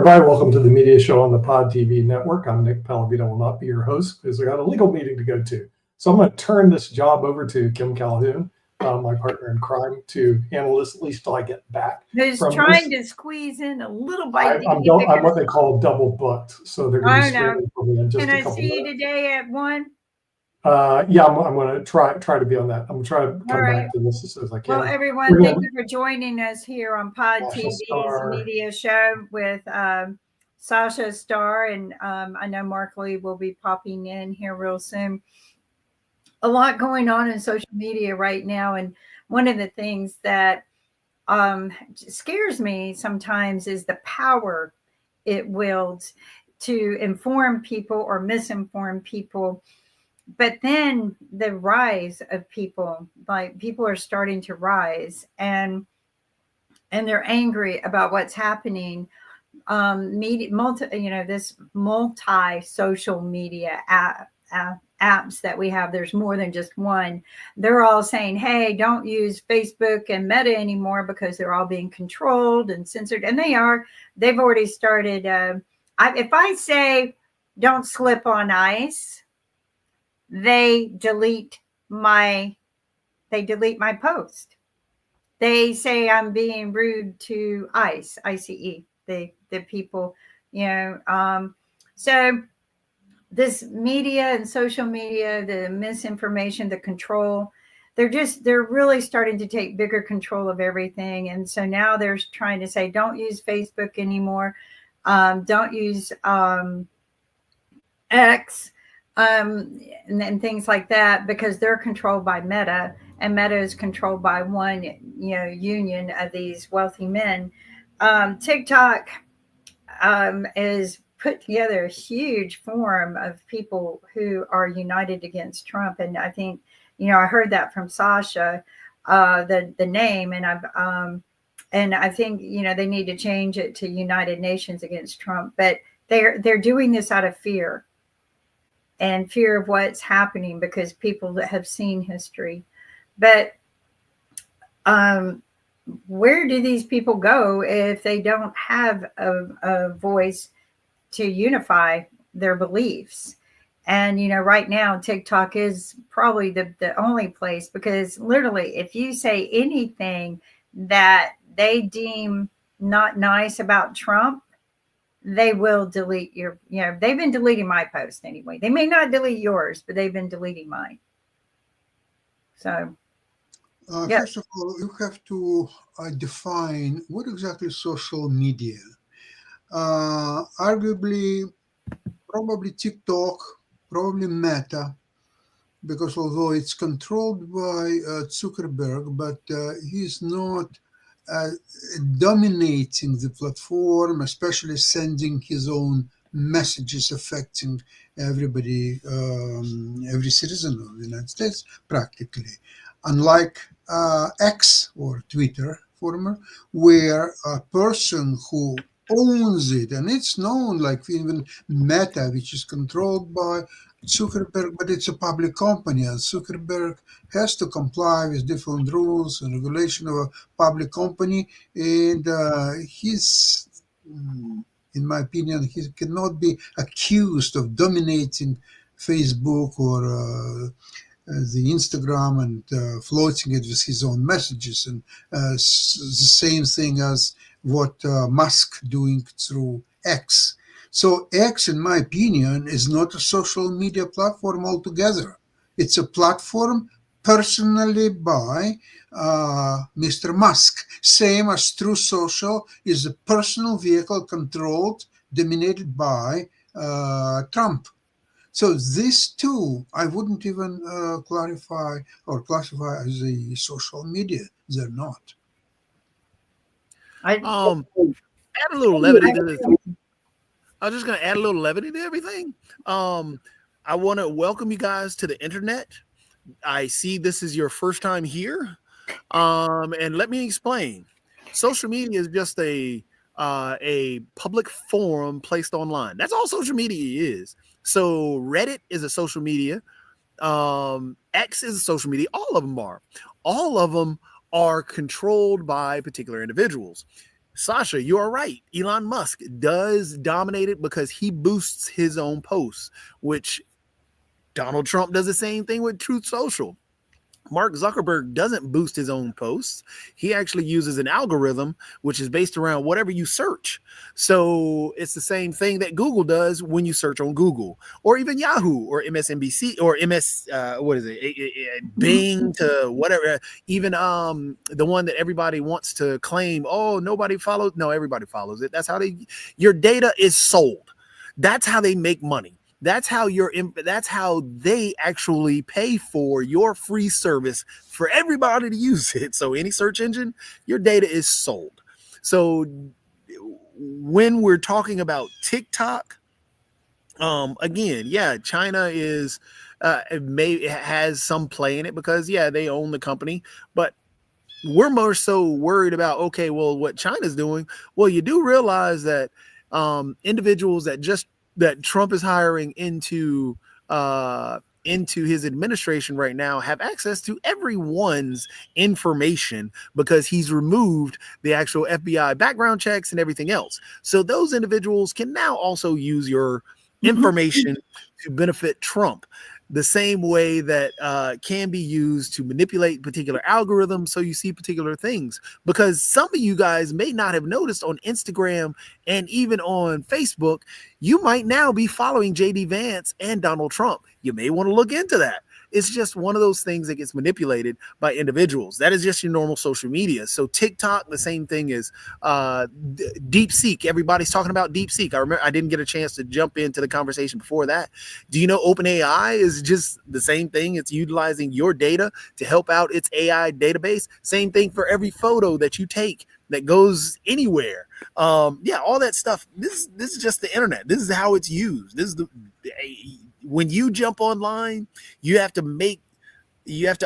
everybody. Welcome to the media show on the Pod TV network. I'm Nick Pallavito. I will not be your host because I got a legal meeting to go to. So I'm going to turn this job over to Kim Calhoun, my partner in crime, to handle this at least till I get back. Who's trying to squeeze in a little bite? I'm what they call double booked. So they're going to be screaming for me in just a couple minutes. Can I see you today at 1? Yeah, I'm going to try to be on that. I'm going to try to come back to this as soon as I can. Well, everyone, thank you for joining us here on Pod TV's media show with Sasha Starr, and I know Mark Lee will be popping in here real soon. A lot going on in social media right now, and one of the things that scares me sometimes is the power it wields to inform people or misinform people. But then the rise of people, like people are starting to rise and they're angry about what's happening. This multi-social media apps that we have, there's more than just one. They're all saying, hey, don't use Facebook and Meta anymore because they're all being controlled and censored. And they've already started. If I say don't slip on ice, they delete my post. They say I'm being rude to ICE, the people, so this media and social media, the misinformation, the control, they're really starting to take bigger control of everything. And so now they're trying to say, don't use Facebook anymore. Don't use X. And things like that, because they're controlled by Meta, and Meta is controlled by one, union of these wealthy men. TikTok is put together a huge forum of people who are united against Trump, and I think, I heard that from Sasha, the name, and I think they need to change it to United Nations Against Trump, but they're doing this out of fear. And fear of what's happening, because people that have seen history. But where do these people go if they don't have a voice to unify their beliefs? And, right now, TikTok is probably the only place, because literally, if you say anything that they deem not nice about Trump, they will delete they've been deleting my post anyway. They may not delete yours, but they've been deleting mine. So, First of all, you have to define what exactly is social media. Arguably, probably TikTok, probably Meta, because although it's controlled by Zuckerberg, but he's not dominating the platform, especially sending his own messages affecting everybody, every citizen of the United States, practically. Unlike X or Twitter, former, where a person who owns it, and it's known, like even Meta, which is controlled by Zuckerberg, but it's a public company, and Zuckerberg has to comply with different rules and regulation of a public company, and he's, in my opinion, he cannot be accused of dominating Facebook or the Instagram and floating it with his own messages, and the same thing as what Musk doing through X. So X, in my opinion, is not a social media platform altogether. It's a platform personally by Mr. Musk, same as Truth Social is a personal vehicle controlled, dominated by Trump. So these two, I wouldn't even clarify or classify as a social media. They're not. Add a little levity to this. I was just going to add a little levity to everything. I want to welcome you guys to the internet. I see this is your first time here. And let me explain. Social media is just a public forum placed online. That's all social media is. So Reddit is a social media. X is a social media. All of them are. All of them are controlled by particular individuals. Sasha, you are right. Elon Musk does dominate it because he boosts his own posts, which Donald Trump does the same thing with Truth Social. Mark Zuckerberg doesn't boost his own posts. He actually uses an algorithm, which is based around whatever you search. So it's the same thing that Google does when you search on Google, or even Yahoo, or MSNBC, or Bing, to whatever. Even the one that everybody wants to claim, oh, nobody follows. No, everybody follows it. That's how your data is sold. That's how they make money. That's how they actually pay for your free service for everybody to use it. So any search engine, your data is sold. So when we're talking about TikTok, again, yeah, China is has some play in it because they own the company, but we're more so worried about, okay, well, what China's doing. Well, you do realize that individuals that Trump is hiring into his administration right now have access to everyone's information because he's removed the actual FBI background checks and everything else. So those individuals can now also use your information to benefit Trump, the same way that can be used to manipulate particular algorithms so you see particular things. Because some of you guys may not have noticed on Instagram and even on Facebook, you might now be following JD Vance and Donald Trump. You may want to look into that. It's just one of those things that gets manipulated by individuals. That is just your normal social media. So TikTok, the same thing is DeepSeek. Everybody's talking about DeepSeek. I remember I didn't get a chance to jump into the conversation before that. Do you know OpenAI is just the same thing? It's utilizing your data to help out its AI database. Same thing for every photo that you take that goes anywhere. All that stuff. This is just the internet. This is how it's used. When you jump online, you have to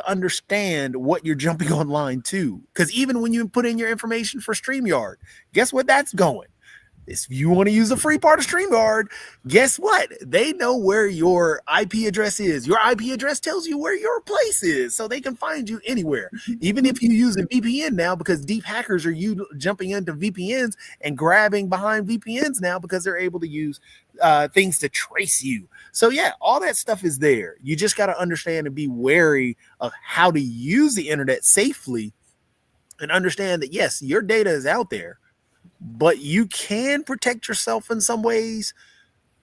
understand what you're jumping online to. Because even when you put in your information for StreamYard, guess what that's going? If you want to use the free part of StreamYard, guess what? They know where your IP address is. Your IP address tells you where your place is, so they can find you anywhere. Even if you use a VPN now, because deep hackers are jumping into VPNs and grabbing behind VPNs now because they're able to use things to trace you. So all that stuff is there. You just got to understand and be wary of how to use the internet safely and understand that, yes, your data is out there, but you can protect yourself in some ways,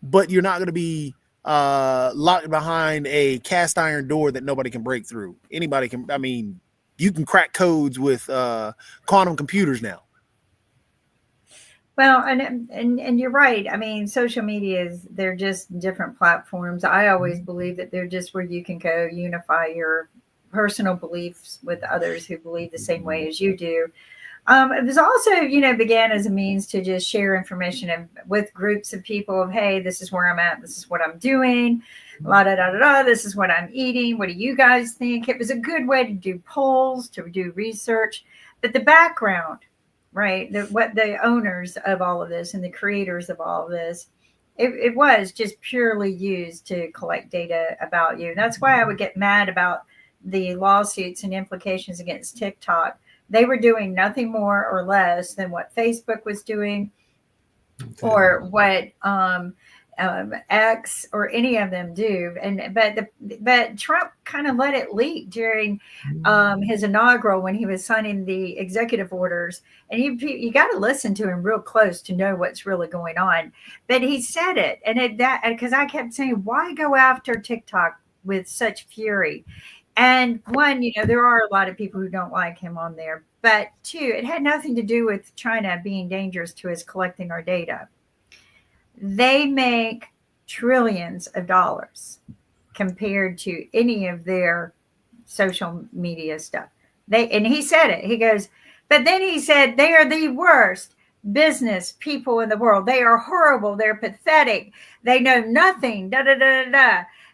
but you're not going to be locked behind a cast iron door that nobody can break through. Anybody can. I mean, you can crack codes with quantum computers now. Well, and you're right. I mean, social media they're just different platforms. I always believe that they're just where you can go unify your personal beliefs with others who believe the same way as you do. It was also, began as a means to just share information with groups of people of, hey, this is where I'm at. This is what I'm doing. This is what I'm eating. What do you guys think? It was a good way to do polls, to do research. But the background, right, what the owners of all of this and the creators of all of this, it was just purely used to collect data about you. That's why I would get mad about the lawsuits and implications against TikTok. They were doing nothing more or less than what Facebook was doing, or what X or any of them do. But Trump kind of let it leak during his inaugural when he was signing the executive orders. And you got to listen to him real close to know what's really going on. But he said it, and because I kept saying, why go after TikTok with such fury? And one, there are a lot of people who don't like him on there. But two, it had nothing to do with China being dangerous to us collecting our data. They make trillions of dollars compared to any of their social media stuff. And he said it. He goes, but then he said, they are the worst business people in the world. They are horrible. They're pathetic. They know nothing.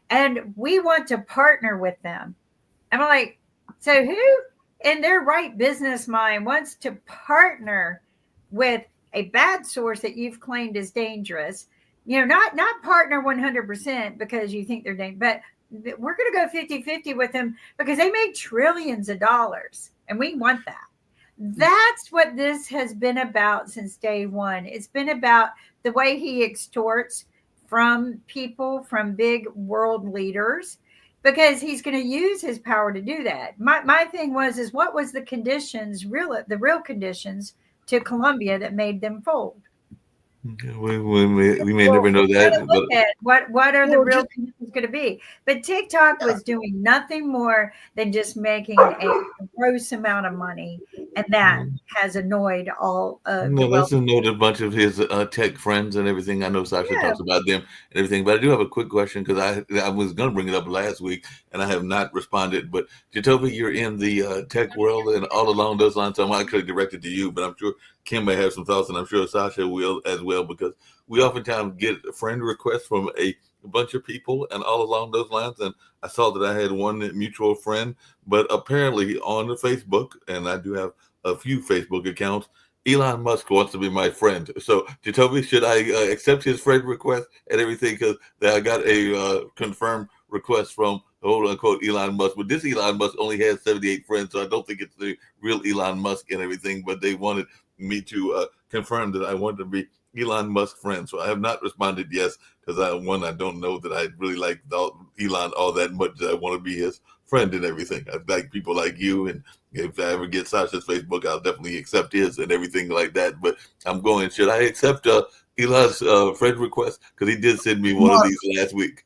And we want to partner with them. I'm like, so who in their right business mind wants to partner with a bad source that you've claimed is dangerous? Not partner 100% because you think they're dangerous, but we're going to go 50-50 with them because they make trillions of dollars and we want that. That's what this has been about since day one. It's been about the way he extorts from people, from big world leaders, because he's going to use his power to do that. My thing is what was the conditions, the real conditions to Colombia that made them fold? We may never know that. Look at what are the Well, real just- conditions going to be? But TikTok was doing nothing more than just making a gross amount of money, and that has annoyed all of No, the let's wealthy. note a bunch of his tech friends and everything. I know Sasha Yeah. talks about them and everything, but I do have a quick question because I was going to bring it up last week and I have not responded. But Jatovi, you're in the tech world and all along those lines. So I could have directed to you, but I'm sure Kim may have some thoughts, and I'm sure Sasha will as well, because we oftentimes get friend requests from a bunch of people and all along those lines. And I saw that I had one mutual friend, but apparently on the Facebook, and I do have a few Facebook accounts, Elon Musk wants to be my friend. So, Jacoby, should I accept his friend request and everything? Because I got a confirmed request from quote unquote Elon Musk. But this Elon Musk only has 78 friends, so I don't think it's the real Elon Musk and everything. But they wanted me to confirm that I wanted to be Elon Musk friend. So I have not responded yes, because I don't know that I really like Elon all that much. That I want to be his friend and everything. I like people like you, and if I ever get Sasha's Facebook, I'll definitely accept his and everything like that. But I'm going, should I accept Elon's friend request? Because he did send me one of these last week.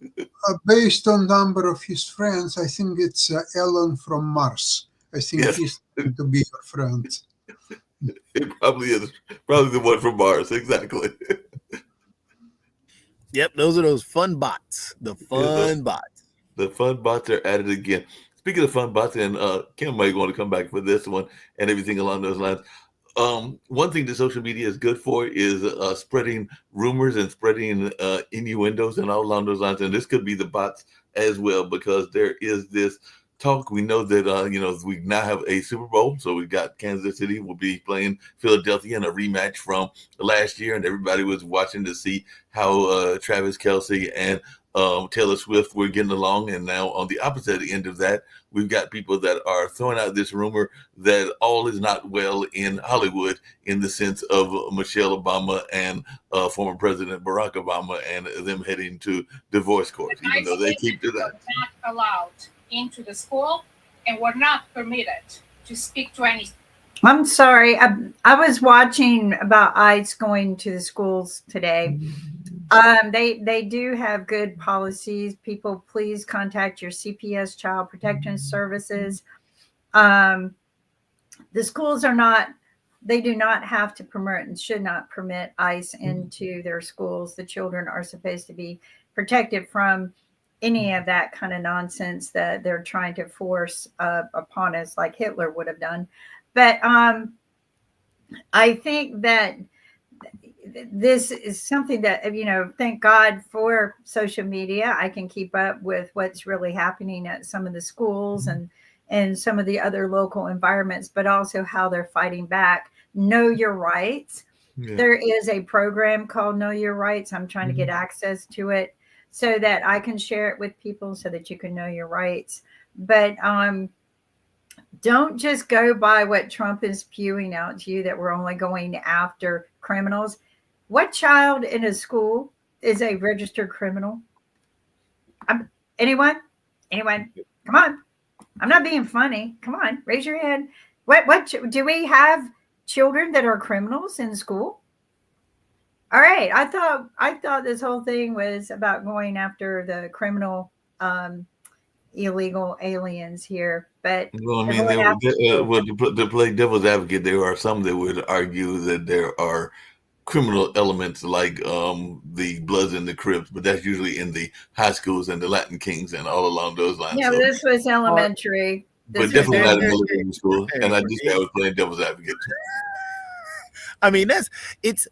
Based on number of his friends, I think it's Elon from Mars. I think Yes. he's going to be your friend. It probably is. Probably the one from Mars. Exactly. Yep, those are those fun bots. The fun bots. The fun bots are at it again. Speaking of fun bots, and Kim might want to come back for this one and everything along those lines. One thing that social media is good for is spreading rumors and spreading innuendos and all along those lines. And this could be the bots as well, because there is this talk. We know that we now have a Super Bowl, so we've got Kansas City will be playing Philadelphia in a rematch from last year, and everybody was watching to see how Travis Kelce and Taylor Swift were getting along. And now on the opposite end of that, we've got people that are throwing out this rumor that all is not well in Hollywood, in the sense of Michelle Obama and former President Barack Obama and them heading to divorce court, even though they keep to that. Not allowed into the school, and were not permitted to speak to any. I'm sorry. I was watching about ICE going to the schools today. They do have good policies. People, please contact your CPS, Child Protection Services. The schools they do not have to permit and should not permit ICE into their schools. The children are supposed to be protected from any of that kind of nonsense that they're trying to force upon us, like Hitler would have done. But I think that this is something that, thank God for social media. I can keep up with what's really happening at some of the schools and some of the other local environments, but also how they're fighting back. Know Your Rights. Yeah. There is a program called Know Your Rights. I'm trying to get access to it so that I can share it with people so that you can know your rights. But don't just go by what Trump is spewing out to you, that we're only going after criminals. What child in a school is a registered criminal? Anyone? Come on. I'm not being funny. Come on, raise your hand. What do we have children that are criminals in school? All right. I thought this whole thing was about going after the criminal, illegal aliens here. But well, I mean, to play devil's advocate, there are some that would argue that there are criminal elements like the Bloods and the Crips, but that's usually in the high schools and the Latin Kings and all along those lines. Yeah, so, this was elementary. But definitely not in elementary school. And I was playing devil's advocate. I mean, it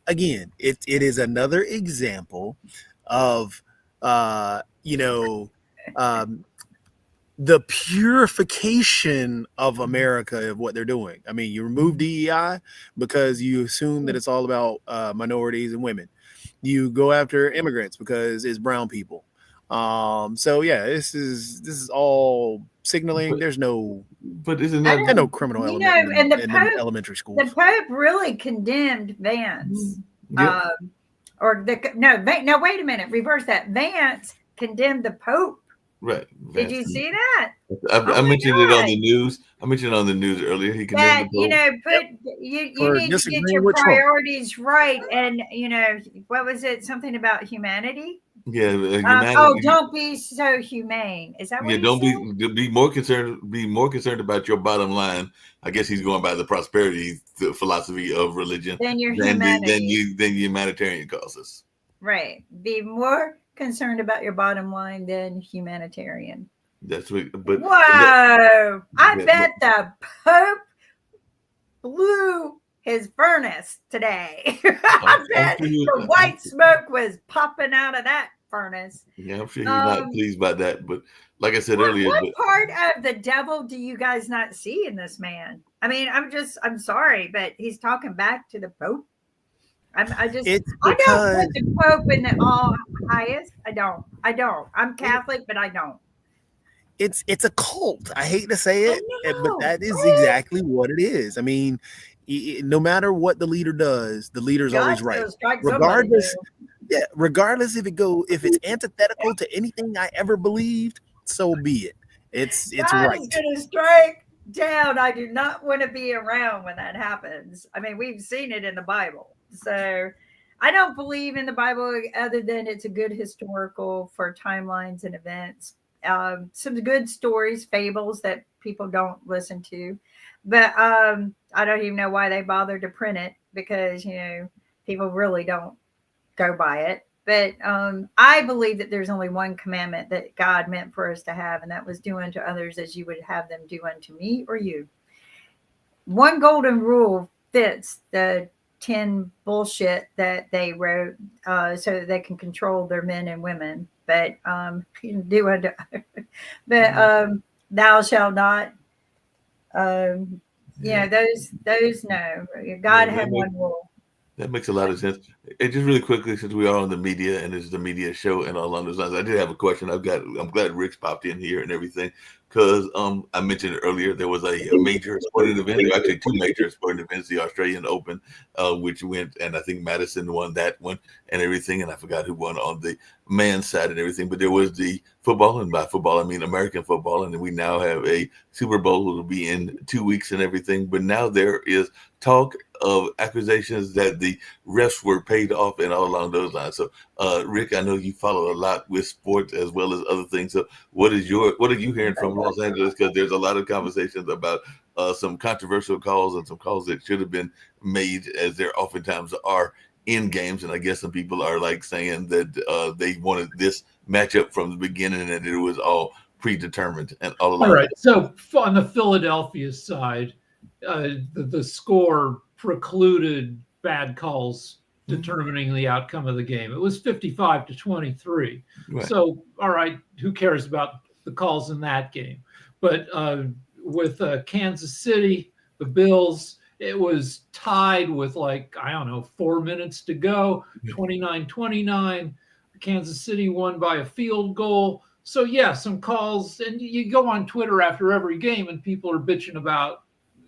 is another example of, the purification of America, of what they're doing. I mean, you remove DEI because you assume that it's all about minorities and women. You go after immigrants because it's brown people. So yeah, this is all signaling. There's no Isn't I that there's no criminal You element know, and the in Pope, elementary the schools. Pope really condemned Vance. Yeah. No, wait a minute. Reverse that. Vance condemned the Pope. Right? Did you see that? I my mentioned it on God. the news. I mentioned it on the news earlier. He That condemned the Pope. you For need to get disagreeing your with Trump. priorities right, and what was it? Something about humanity. Yeah, Oh, don't be so humane. Is that what Yeah, he don't said? be more concerned. Be more concerned about your bottom line. I guess he's going by the prosperity philosophy of religion Than your than humanity. the humanitarian causes. Right. Be more concerned about your bottom line than humanitarian. That's what. But Whoa! I Yeah, bet the Pope blew his furnace today. I bet the white smoke was popping out of that furnace. Yeah, I'm sure he's not pleased by that. But like I said earlier, What part of the devil do you guys not see in this man? I mean, I'm sorry, but he's talking back to the Pope. I don't put the Pope in the all highest. I don't. I'm Catholic, but I don't. It's a cult. I hate to say it, but that is exactly what it is. I mean, no matter what the leader does, the leader's always right. Regardless if it's antithetical to anything I ever believed, so be it. It's right. God's gonna strike down. I do not want to be around when that happens. I mean, we've seen it in the Bible. So I don't believe in the Bible other than it's a good historical for timelines and events. Some good stories, fables that people don't listen to. But I don't even know why they bothered to print it because, people really don't go by it. But I believe that there's only one commandment that God meant for us to have, and that was do unto others as you would have them do unto me or you. One golden rule fits the 10 bullshit that they wrote so that they can control their men and women. But do unto thou shalt not. Those no. God had one rule. That makes a lot of sense. And just really quickly, since we are on the media and this is the media show and all along those lines, I did have a question. I'm glad Rick's popped in here and everything because I mentioned earlier there was a major sporting event, actually two major sporting events, the Australian Open, which went, and I think Madison won that one and everything, and I forgot who won on the men's side and everything, but there was the football, and by football I mean American football, and we now have a Super Bowl will be in 2 weeks and everything, but now there is talk of accusations that the refs were paid off and all along those lines. So Rick, I know you follow a lot with sports as well as other things. So what are you hearing from Los Angeles? Because there's a lot of conversations about some controversial calls and some calls that should have been made, as there oftentimes are in games. And I guess some people are like saying that they wanted this matchup from the beginning and that it was all predetermined and all along. All right. So on the Philadelphia side, the score precluded bad calls determining the outcome of the game. It was 55-23. Right. So, all right, who cares about the calls in that game? But with Kansas City, the Bills, it was tied with 4 minutes to go, 29-29. Kansas City won by a field goal. So, yeah, some calls. And you go on Twitter after every game and people are bitching about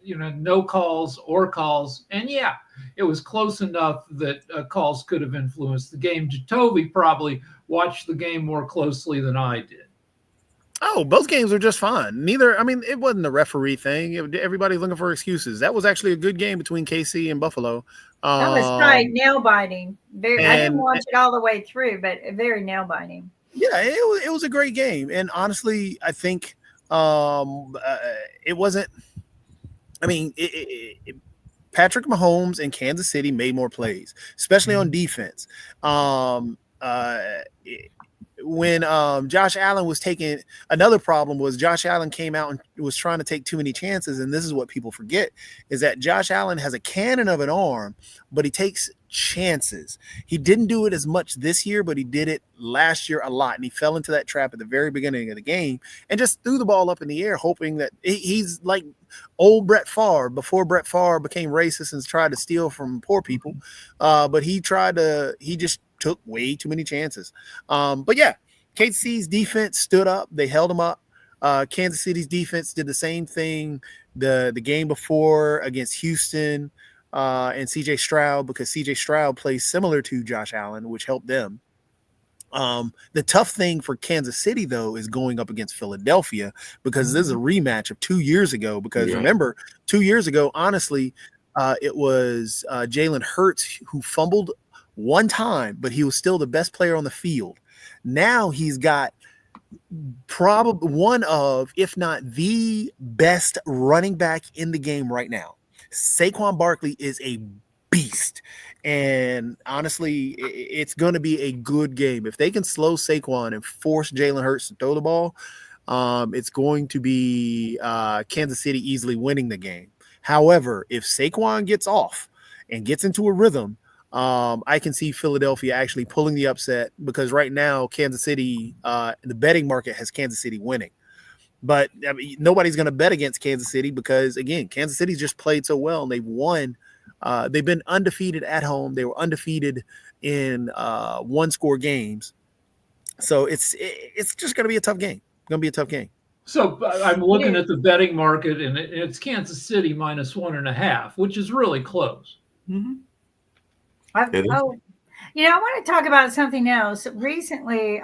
no calls or calls. And yeah, it was close enough that calls could have influenced the game. Jacoby probably watched the game more closely than I did. Oh, both games were just fine. It wasn't a referee thing. Everybody's looking for excuses. That was actually a good game between KC and Buffalo. That was tight, nail biting. I didn't watch it all the way through, but very nail biting. Yeah, it was a great game. And honestly, I think it wasn't. Patrick Mahomes and Kansas City made more plays, especially on defense. When Josh Allen was taking, another problem was Josh Allen came out and was trying to take too many chances. And this is what people forget, is that Josh Allen has a cannon of an arm, but he takes chances. He didn't do it as much this year, but he did it last year a lot. And he fell into that trap at the very beginning of the game and just threw the ball up in the air, hoping that he's like old Brett Favre before Brett Favre became racist and tried to steal from poor people. But he just took way too many chances. But yeah, KC's defense stood up. They held them up. Kansas City's defense did the same thing the game before against Houston and CJ Stroud, because CJ Stroud plays similar to Josh Allen, which helped them. The tough thing for Kansas City, though, is going up against Philadelphia, because this is a rematch of 2 years ago. Because remember, 2 years ago, honestly, it was Jalen Hurts who fumbled one time, but he was still the best player on the field. Now he's got probably one of, if not the best running back in the game right now. Saquon Barkley is a beast. And honestly, it's going to be a good game. If they can slow Saquon and force Jalen Hurts to throw the ball, it's going to be Kansas City easily winning the game. However, if Saquon gets off and gets into a rhythm, I can see Philadelphia actually pulling the upset, because right now Kansas City, the betting market has Kansas City winning. But I mean, nobody's going to bet against Kansas City because, again, Kansas City's just played so well and they've won. They've been undefeated at home. They were undefeated in one-score games. So it's just going to be a tough game. It's going to be a tough game. So I'm looking at the betting market, and it's Kansas City -1.5, which is really close. Mm-hmm. I want to talk about something else. Recently,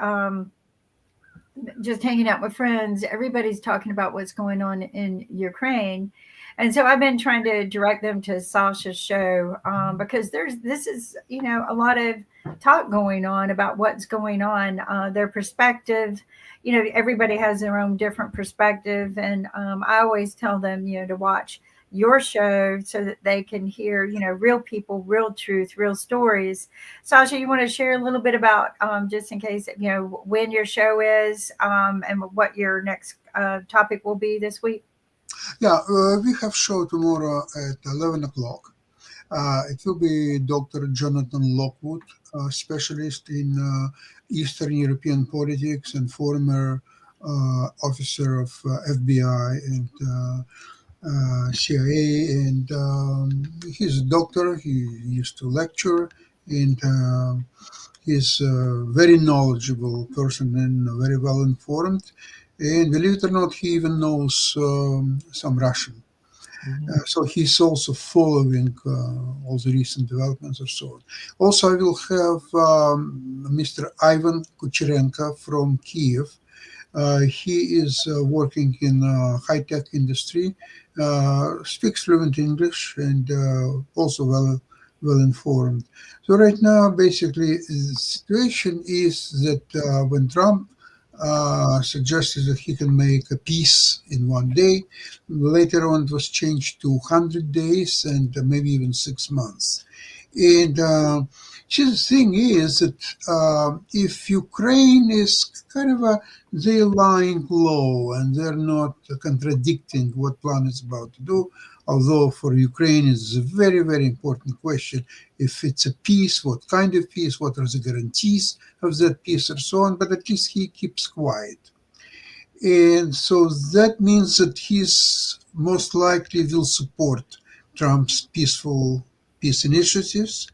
just hanging out with friends, everybody's talking about what's going on in Ukraine. And so I've been trying to direct them to Sasha's show because this is a lot of talk going on about what's going on, their perspective. Everybody has their own different perspective. And I always tell them, to watch your show so that they can hear, real people, real truth, real stories. Sasha, you want to share a little bit about, just in case, when your show is and what your next topic will be this week? Yeah, we have show tomorrow at 11 o'clock. It will be Dr. Jonathan Lockwood, specialist in Eastern European politics and former officer of FBI and CIA. And he's a doctor. He used to lecture, and he's a very knowledgeable person and very well informed. And believe it or not, he even knows some Russian. So he's also following all the recent developments or so on. Also, I will have Mr. Ivan Kucherenko from Kiev. He is working in high-tech industry, speaks fluent English, and also well informed. So right now, basically, the situation is that when Trump suggested that he can make a peace in one day. Later on, it was changed to 100 days and maybe even 6 months. And the thing is that if Ukraine is kind of they're lying low and they're not contradicting what plan is about to do, although for Ukraine it's a very, very important question. If it's a peace, what kind of peace, what are the guarantees of that peace and so on, but at least he keeps quiet. And so that means that he's most likely will support Trump's peaceful peace initiatives.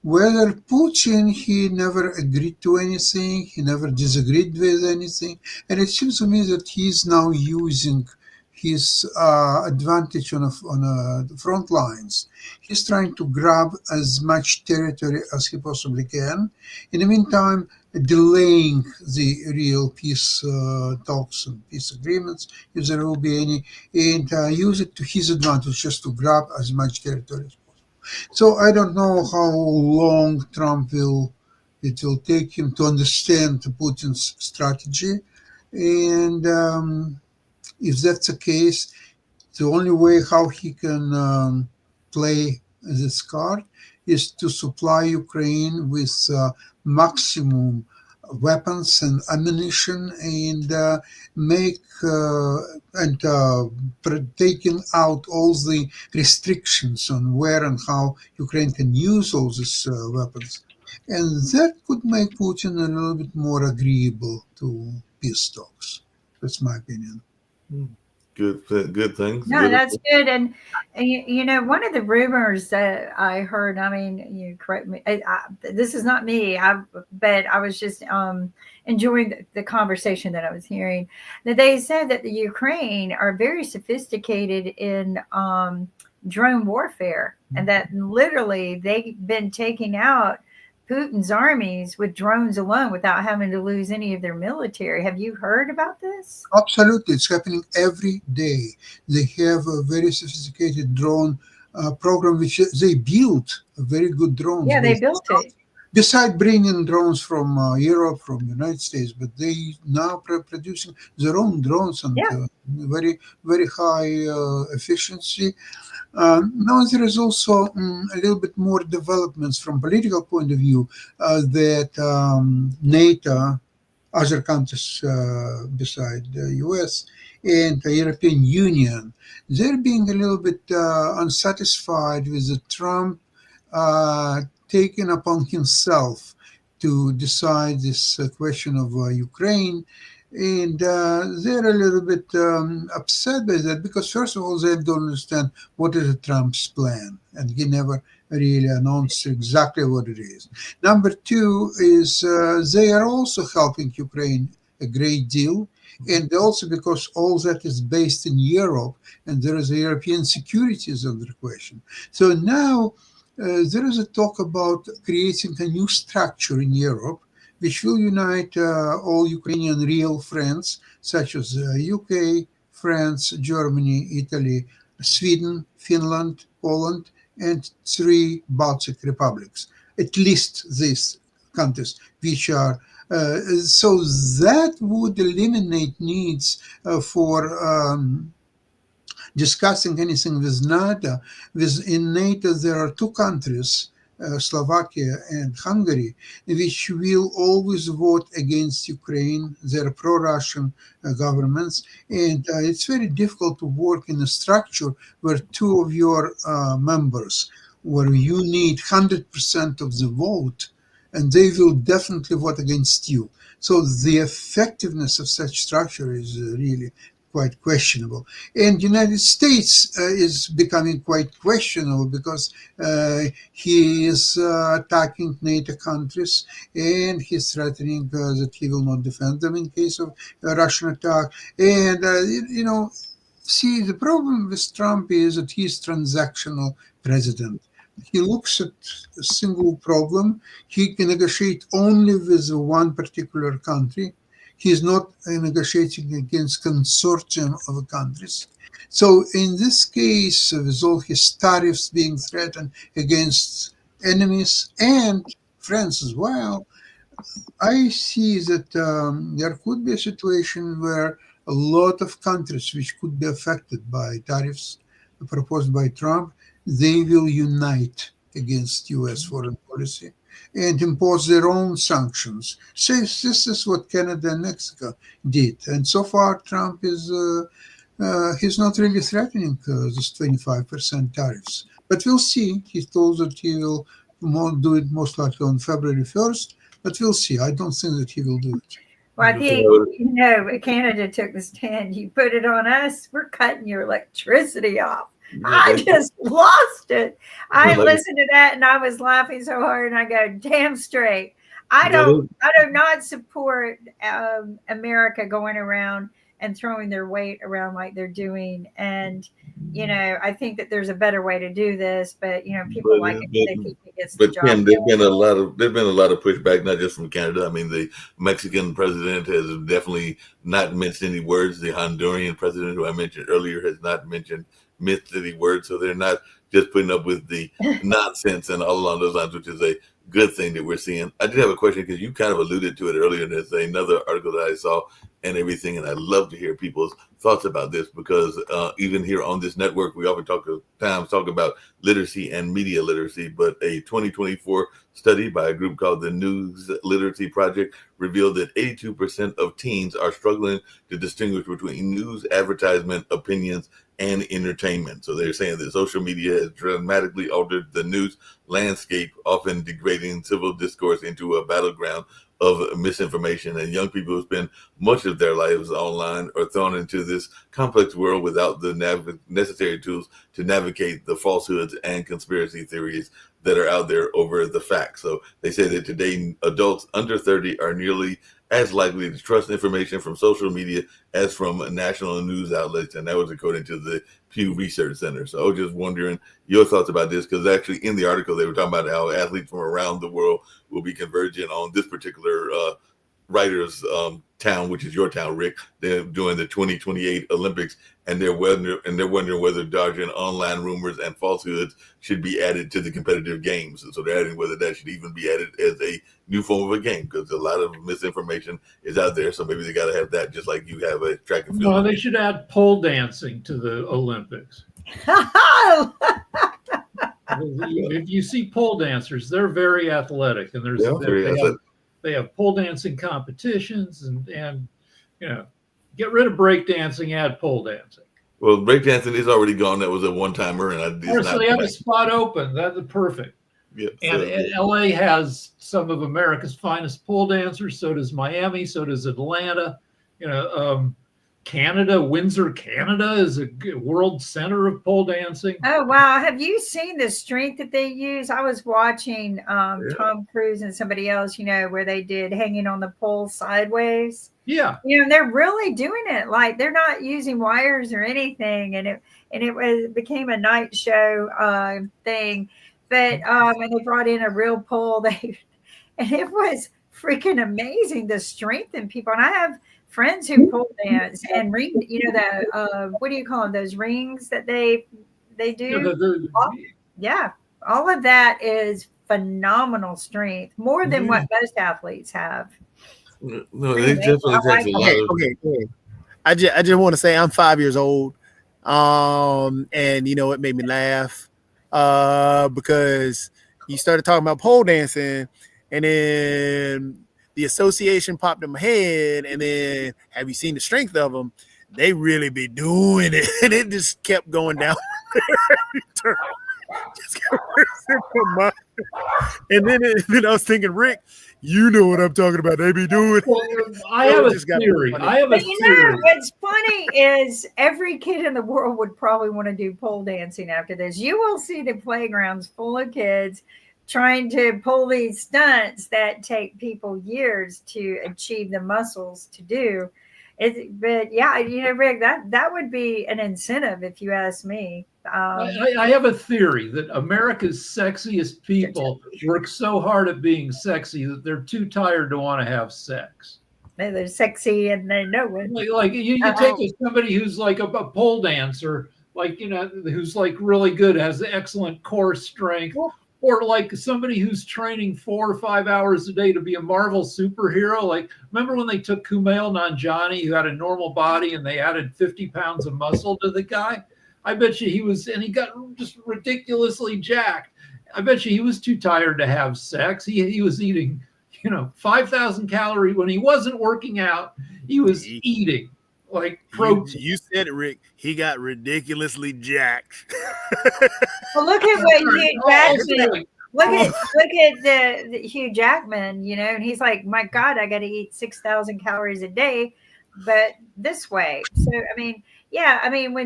Whether Putin, he never agreed to anything, he never disagreed with anything. And it seems to me that he's now using his advantage on the front lines. He's trying to grab as much territory as he possibly can. In the meantime, delaying the real peace talks and peace agreements, if there will be any, and use it to his advantage just to grab as much territory as possible. So I don't know how long it will take him to understand Putin's strategy. And if that's the case, the only way how he can play this card is to supply Ukraine with maximum weapons and ammunition, and taking out all the restrictions on where and how Ukraine can use all these weapons. And that could make Putin a little bit more agreeable to peace talks. That's my opinion. Good things. No, Good. that's good. And you know, one of the rumors that I heard, I mean, you correct me, this is not me, but I was just enjoying the conversation that I was hearing, that they said that the Ukraine are very sophisticated in drone warfare, and that literally they've been taking out Putin's armies with drones alone without having to lose any of their military. Have you heard about this? Absolutely, it's happening every day. They have a very sophisticated drone program, which they built very good drones. Yeah, they built it. Beside bringing drones from Europe, from United States, but they now producing their own drones and very, very high efficiency. Now there is also a little bit more developments from political point of view that NATO, other countries beside the US, and the European Union, they're being a little bit unsatisfied with the Trump taking upon himself to decide this question of Ukraine. And they're a little bit upset by that because, first of all, they don't understand what is Trump's plan, and he never really announced exactly what it is. Number two is they are also helping Ukraine a great deal, and also because all that is based in Europe, and there is a European securities under question. So now there is a talk about creating a new structure in Europe which will unite all Ukrainian real friends, such as UK, France, Germany, Italy, Sweden, Finland, Poland, and 3 Baltic republics. At least these countries, which are so that would eliminate needs for discussing anything with NATO. In NATO, there are 2 countries, Slovakia and Hungary, which will always vote against Ukraine. They're pro-Russian governments, and it's very difficult to work in a structure where 2 of your members, where you need 100% of the vote, and they will definitely vote against you. So the effectiveness of such structure is really quite questionable. And the United States is becoming quite questionable because he is attacking NATO countries, and he's threatening that he will not defend them in case of a Russian attack. And, see, the problem with Trump is that he's transactional president. He looks at a single problem. He can negotiate only with one particular country. He's not negotiating against consortium of countries. So in this case, with all his tariffs being threatened against enemies and friends as well, I see that there could be a situation where a lot of countries which could be affected by tariffs proposed by Trump, they will unite against U.S. foreign policy and impose their own sanctions. So this is what Canada and Mexico did. And so far, Trump is he's not really threatening this 25% tariffs. But we'll see. He told that he will do it most likely on February 1st, but we'll see. I don't think that he will do it. Well, I think, Canada took the stand. You put it on us, we're cutting your electricity off. I just lost it. I listened to that and I was laughing so hard, and I go, damn straight. I do not support America going around and throwing their weight around like they're doing. And, I think that there's a better way to do this, but, people like it, they think it gets the job. But Kim, there's been a lot of pushback, not just from Canada. I mean, the Mexican president has definitely not mentioned any words. The Honduran president, who I mentioned earlier, has not mentioned any words. So they're not just putting up with the nonsense and all along those lines, which is a good thing that we're seeing. I did have a question because you kind of alluded to it earlier. And there's another article that I saw and everything, and I love to hear people's thoughts about this because even here on this network, we often talk about literacy and media literacy, but a 2024 study by a group called the News Literacy Project revealed that 82% of teens are struggling to distinguish between news, advertisement, opinions, and entertainment. So they're saying that social media has dramatically altered the news landscape, often degrading civil discourse into a battleground of misinformation, and young people who spend much of their lives online are thrown into this complex world without the necessary tools to navigate the falsehoods and conspiracy theories that are out there over the facts. So they say that today adults under 30 are nearly as likely to trust information from social media as from national news outlets, and that was according to the Pew Research Center. So I was just wondering your thoughts about this, because actually in the article they were talking about how athletes from around the world will be converging on this particular writer's town, which is your town, Rick. They're doing the 2028 Olympics, and they're wondering whether dodging online rumors and falsehoods should be added to the competitive games. So they're adding whether that should even be added as a new form of a game, because a lot of misinformation is out there. So maybe they got to have that, just like you have a track and field. No, they should add pole dancing to the Olympics. If you see pole dancers, they're very athletic, and they have pole dancing competitions, and get rid of break dancing, add pole dancing. Well, breakdancing is already gone. That was a one-timer, and So they have a spot open. That's perfect. Yeah, and LA has some of America's finest pole dancers. So does Miami. So does Atlanta. Canada, Windsor, Canada is a world center of pole dancing. Oh, wow. Have you seen the strength that they use? I was watching Tom Cruise and somebody else, where they did hanging on the pole sideways. Yeah. They're really doing it. Like, they're not using wires or anything. And it became a night show thing. But and they brought in a real pole. And it was freaking amazing, the strength in people. And I have friends who pole dance and ring, what do you call them? Those rings that they do. Yeah. All of that is phenomenal strength, more than what most athletes have. No, it definitely takes a lot of. Okay. I just want to say I'm 5 years old. And it made me laugh because you started talking about pole dancing, and then the association popped in my head, and then have you seen the strength of them? They really be doing it, and it just kept going down every turn. And then I was thinking, Rick, you know what I'm talking about. They be doing. Well, I have a theory. What's funny is every kid in the world would probably want to do pole dancing after this. You will see the playgrounds full of kids trying to pull these stunts that take people years to achieve the muscles to do. But yeah, Rick, that would be an incentive if you ask me. I have a theory that America's sexiest people work so hard at being sexy that they're too tired to want to have sex. They're sexy and they know it. Like you take somebody who's like a pole dancer, who's like really good, has excellent core strength. Or like somebody who's training 4 or 5 hours a day to be a Marvel superhero. Like, remember when they took Kumail Nanjiani, who had a normal body, and they added 50 pounds of muscle to the guy? I bet you he got just ridiculously jacked. I bet you he was too tired to have sex. He was eating, 5,000 calories. When he wasn't working out, he was eating like protein. You said it, Rick. He got ridiculously jacked. Well, look at what Hugh Jackman. Look at the Hugh Jackman. And he's like, my God, I got to eat 6,000 calories a day, but this way. So when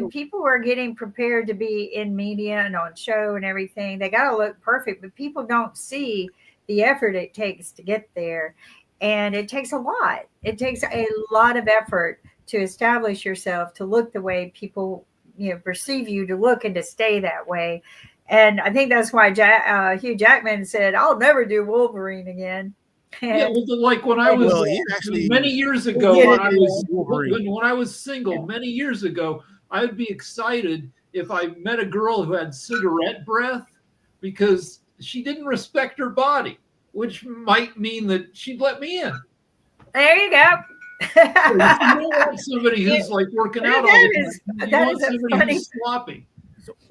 people were getting prepared to be in media and on show and everything, they got to look perfect, but people don't see the effort it takes to get there, and it takes a lot. It takes a lot of effort to establish yourself, to look the way people, perceive you to look, and to stay that way. And I think that's why Hugh Jackman said, "I'll never do Wolverine again." Like when I was many years ago, when I was single many years ago, I would be excited if I met a girl who had cigarette breath, because she didn't respect her body, which might mean that she'd let me in. There you go. You don't want somebody who's like working out all the time. You want somebody who's sloppy.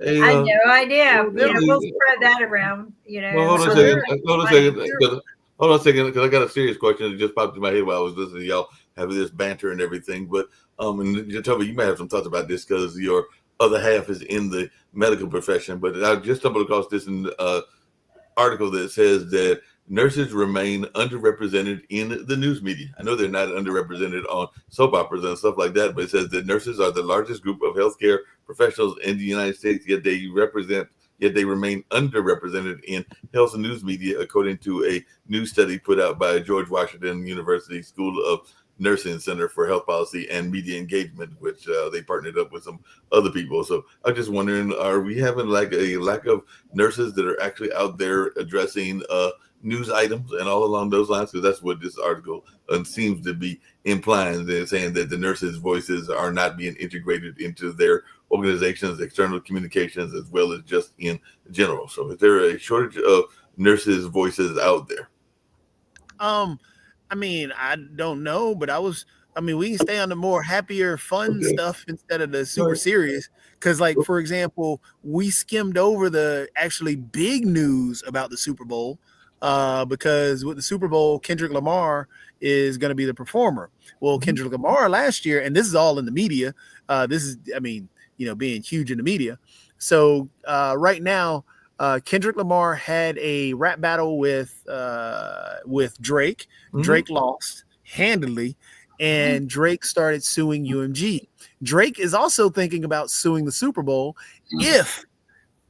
Hey, I have no idea. We'll spread that around. Well, hold on a second, because I got a serious question that just popped in my head while I was listening to y'all having this banter and everything. But and you tell me, you may have some thoughts about this because your other half is in the medical profession. But I just stumbled across this in article that says that nurses remain underrepresented in the news media. I know they're not underrepresented on soap operas and stuff like that, but it says that nurses are the largest group of healthcare professionals in the United States, yet they remain underrepresented in health and news media, according to a new study put out by George Washington University School of Nursing Center for Health Policy and Media Engagement, which they partnered up with some other people. So I'm just wondering, are we having like a lack of nurses that are actually out there addressing news items and all along those lines? Because that's what this article seems to be implying. They're saying that the nurses' voices are not being integrated into their organizations, external communications, as well as just in general. So is there a shortage of nurses' voices out there? I mean, I don't know, but we can stay on the more happier, fun stuff instead of the super serious. Because, like, for example, we skimmed over the actually big news about the Super Bowl because with the Super Bowl, Kendrick Lamar is going to be the performer. Well, Kendrick Lamar last year, and this is all in the media. Being huge in the media. So right now, Kendrick Lamar had a rap battle with Drake. Mm-hmm. Drake lost handily, and Drake started suing UMG. Drake is also thinking about suing the Super Bowl if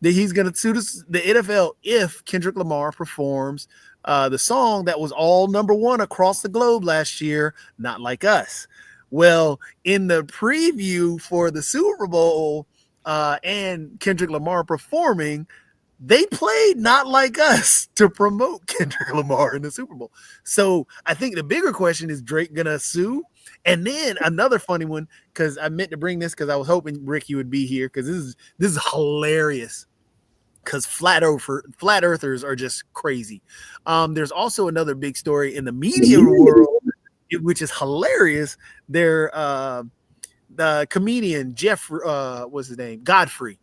he's going to sue the NFL if Kendrick Lamar performs the song that was all #1 across the globe last year, Not Like Us. Well, in the preview for the Super Bowl and Kendrick Lamar performing, they played Not Like Us to promote Kendrick Lamar in the Super Bowl. So I think the bigger question is Drake gonna sue? And then another funny one, because I meant to bring this because I was hoping Rick you would be here because this is hilarious. Because flat earthers are just crazy. There's also another big story in the media world, which is hilarious. The comedian what's his name? Godfrey,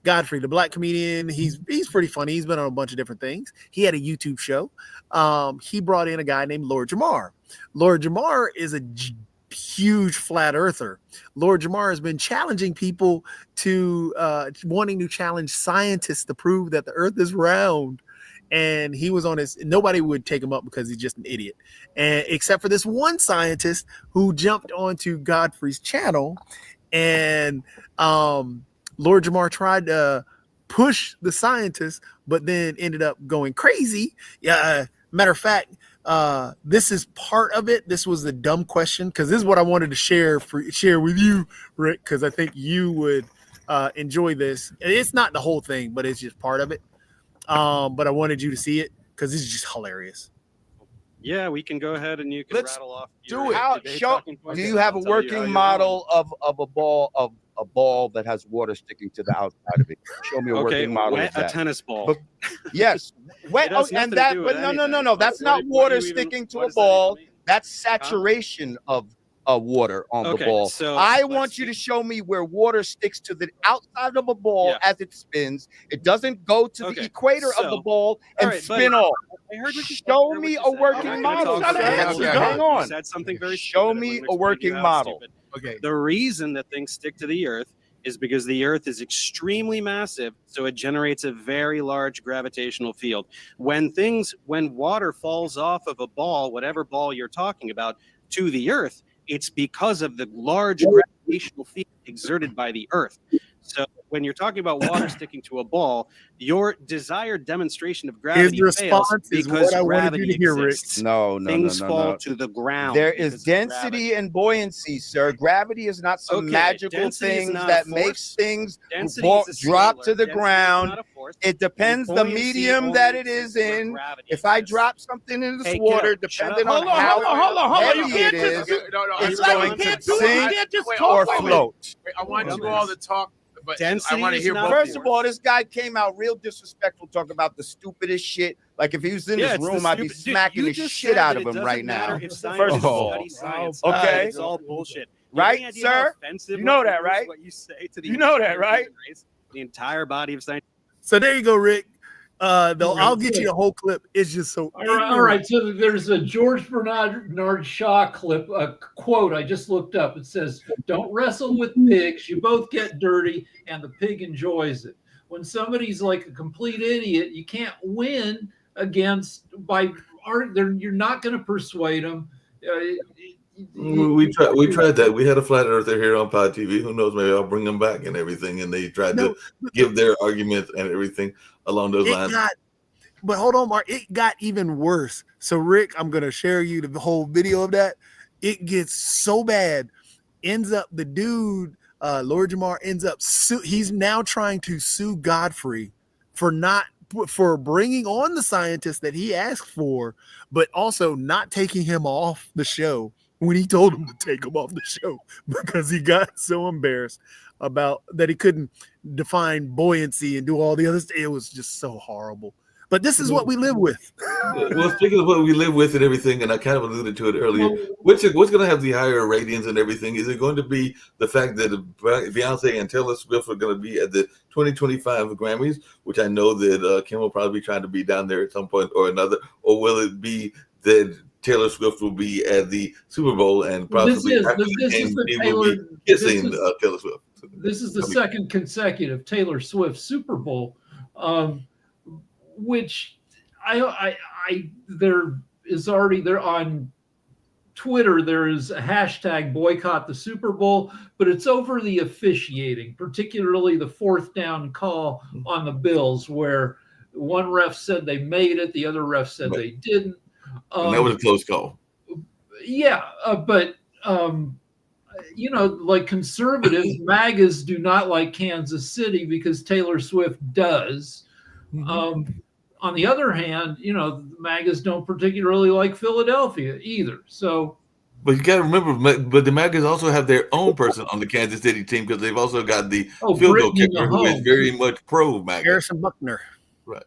the black comedian, he's pretty funny. He's been on a bunch of different things. He had a YouTube show. He brought in a guy named Lord Jamar. Lord Jamar is a huge flat earther. Lord Jamar has been challenging people to wanting to challenge scientists to prove that the earth is round. And he was on his, nobody would take him up because he's just an idiot. And except for this one scientist who jumped onto Godfrey's channel, and Lord Jamar tried to push the scientist, but then ended up going crazy. Yeah. Matter of fact, this is part of it. This was the dumb question because this is what I wanted to share with you, Rick, because I think you would enjoy this. It's not the whole thing, but it's just part of it. But I wanted you to see it because this is just hilarious. Yeah, we can go ahead and you can rattle off. Do you have a working model of a ball that has water sticking to the outside of it? Show me a working model of that. A tennis ball. But, yes, wet. And that, but no. That's not water sticking to a ball. That's saturation of water on the ball. So I want you to show me where water sticks to the outside of a ball as it spins. It doesn't go to the equator of the ball and spin off. Show me a working model. Hang on. You said something very show me a working model. Okay. The reason that things stick to the earth is because the earth is extremely massive, so it generates a very large gravitational field. When water falls off of a ball, whatever ball you're talking about, to the earth, it's because of the large gravitational field exerted by the earth. So when you're talking about water sticking to a ball, your desired demonstration of gravity fails because gravity exists. No. Things fall to the ground. There is density and buoyancy, sir. Gravity is not some magical thing that makes things drop to the ground. It depends the medium that it is in. If I drop something in this water, depending on how heavy it is, it's going to sink or float. I want you all to talk. But density I want to hear both. First of all, this guy came out real disrespectful, talking about the stupidest shit. Like if he was in this room, I'd be smacking the shit out of him right now. First of all, okay, it's all bullshit. Right, sir? You know that, right? What you say to the you know that, right? The entire body of science. So there you go, Rick. I'll get you the whole clip. It's just so. All right. So there's a George Bernard Shaw clip, a quote I just looked up. It says, "Don't wrestle with pigs. You both get dirty, and the pig enjoys it." When somebody's like a complete idiot, you can't win against you're not going to persuade them. We tried that. We had a flat earther here on Pod TV. Who knows? Maybe I'll bring them back and everything. And they tried to give their arguments and everything along those lines. But hold on, Mark. It got even worse. So, Rick, I'm going to share you the whole video of that. It gets so bad. Ends up the dude, Lord Jamar, ends up he's now trying to sue Godfrey for bringing on the scientist that he asked for, but also not taking him off the show when he told him to take him off the show because he got so embarrassed about that he couldn't define buoyancy and do all the other stuff. It was just so horrible. But this is what we live with. Well, speaking of what we live with and everything, and I kind of alluded to it earlier, what's going to have the higher ratings and everything? Is it going to be the fact that Beyonce and Taylor Swift are going to be at the 2025 Grammys, which I know that Kim will probably be trying to be down there at some point or another, or will it be that Taylor Swift will be at the Super Bowl and possibly kissing Taylor Swift? This is the second consecutive Taylor Swift Super Bowl. Which there on Twitter, there is a hashtag boycott the Super Bowl, but it's over the officiating, particularly the fourth down call on the Bills, where one ref said they made it, the other ref said they didn't. And that was a close call. Yeah, but like conservatives, MAGAs do not like Kansas City because Taylor Swift does. On the other hand, the MAGAs don't particularly like Philadelphia either. So, but you got to remember, but the MAGAs also have their own person on the Kansas City team because they've also got the field goal kicker who is very much pro MAGA. Harrison Buckner, right?